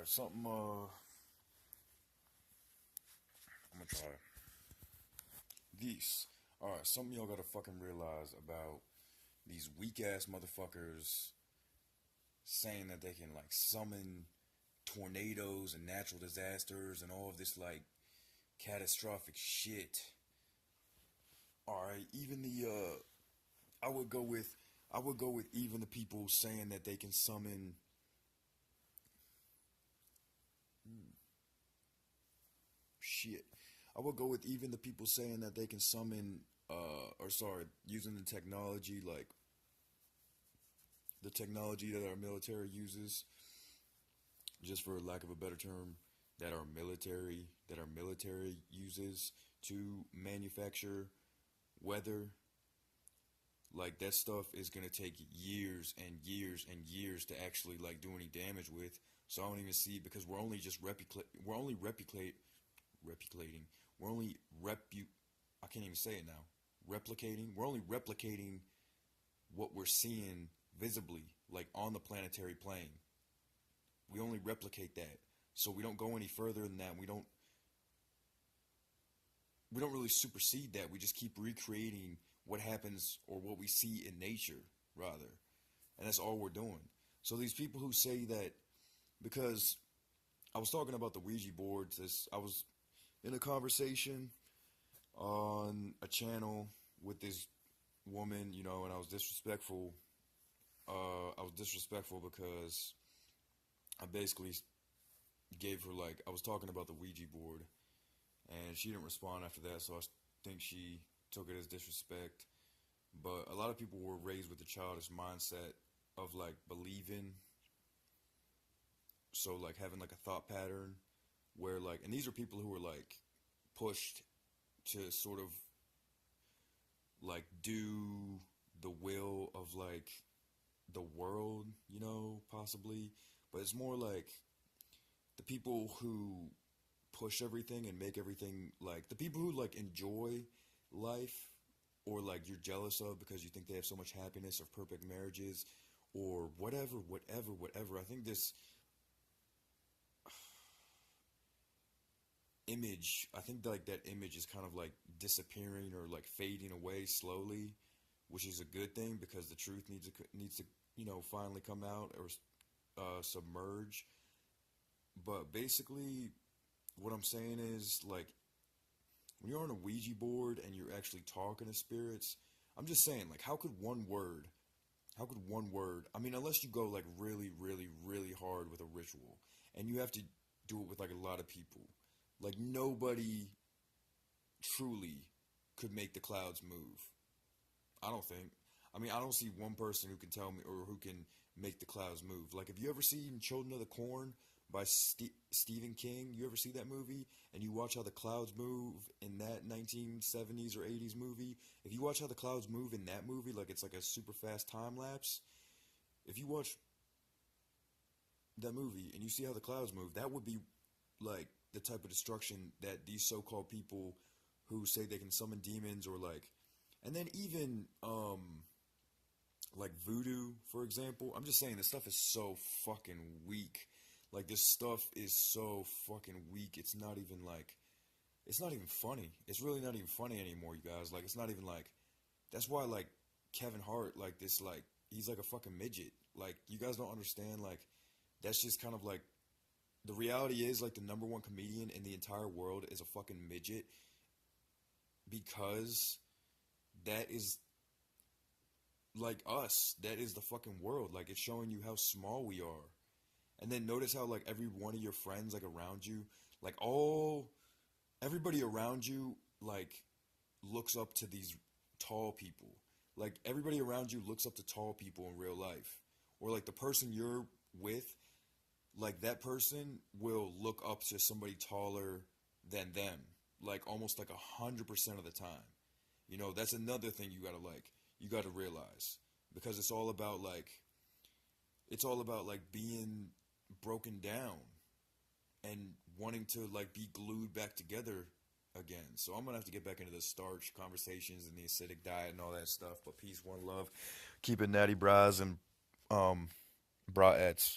Alright, something, I'm gonna try these. Alright, something y'all gotta fucking realize about these weak ass motherfuckers saying that they can, like, summon tornadoes and natural disasters and all of this, like, catastrophic shit. Alright, even I would go with, even the people saying that they can summon, shit. I would go with even the people saying that they can summon, or sorry, using the technology, like the technology that our military uses, just for lack of a better term, that our military uses to manufacture weather. Like that stuff is gonna take years and years and years to actually like do any damage with. So I don't even see, because we're only just replicating. We're only I can't even say it now. Replicating. We're only replicating what we're seeing visibly, like on the planetary plane. We only replicate that. So we don't go any further than that. We don't really supersede that. We just keep recreating what happens or what we see in nature, rather. And that's all we're doing. So these people who say that, because I was talking about the Ouija boards, I was in a conversation on a channel with this woman, and I was disrespectful. I was disrespectful because I basically gave her, like, I was talking about the Ouija board, and she didn't respond after that, so I think she took it as disrespect. But a lot of people were raised with the childish mindset of like believing, so like having like a thought pattern where like, and these are people who were like pushed to sort of like do the will of like the world, possibly. But it's more like the people who push everything and make everything, like the people who like enjoy life, or like you're jealous of because you think they have so much happiness or perfect marriages or whatever. I think this image, I think like that image is kind of like disappearing or like fading away slowly, which is a good thing because the truth needs to finally come out or submerge. But basically, what I'm saying is like when you're on a Ouija board and you're actually talking to spirits, I'm just saying, like, I mean, unless you go like really, really, really hard with a ritual, and you have to do it with like a lot of people, like nobody truly could make the clouds move. I don't think. I mean, I don't see one person who can tell me or who can make the clouds move. Like, have you ever seen Children of the Corn by Stephen King? You ever see that movie? And you watch how the clouds move in that 1970s or 80s movie? If you watch how the clouds move in that movie, like it's like a super fast time lapse. If you watch that movie and you see how the clouds move, that would be like the type of destruction that these so-called people who say they can summon demons or like, and then even like voodoo, for example. I'm just saying this stuff is so fucking weak. Like this stuff is so fucking weak. It's not even funny. It's really not even funny anymore, you guys. Like it's not even like, that's why like Kevin Hart, like this, like he's like a fucking midget. Like you guys don't understand. Like that's just kind of like, the reality is like the number one comedian in the entire world is a fucking midget, because that is like us. That is the fucking world. Like it's showing you how small we are. And then notice how like every one of your friends like around you, like all everybody around you like looks up to these tall people. Like everybody around you looks up to tall people in real life. Or like the person you're with, like that person will look up to somebody taller than them. Like almost like 100% of the time. That's another thing you gotta realize. Because it's all about like being broken down and wanting to like be glued back together again. So I'm gonna have to get back into the starch conversations and the acidic diet and all that stuff. But peace, one love. Keep it natty, bras and um braettes.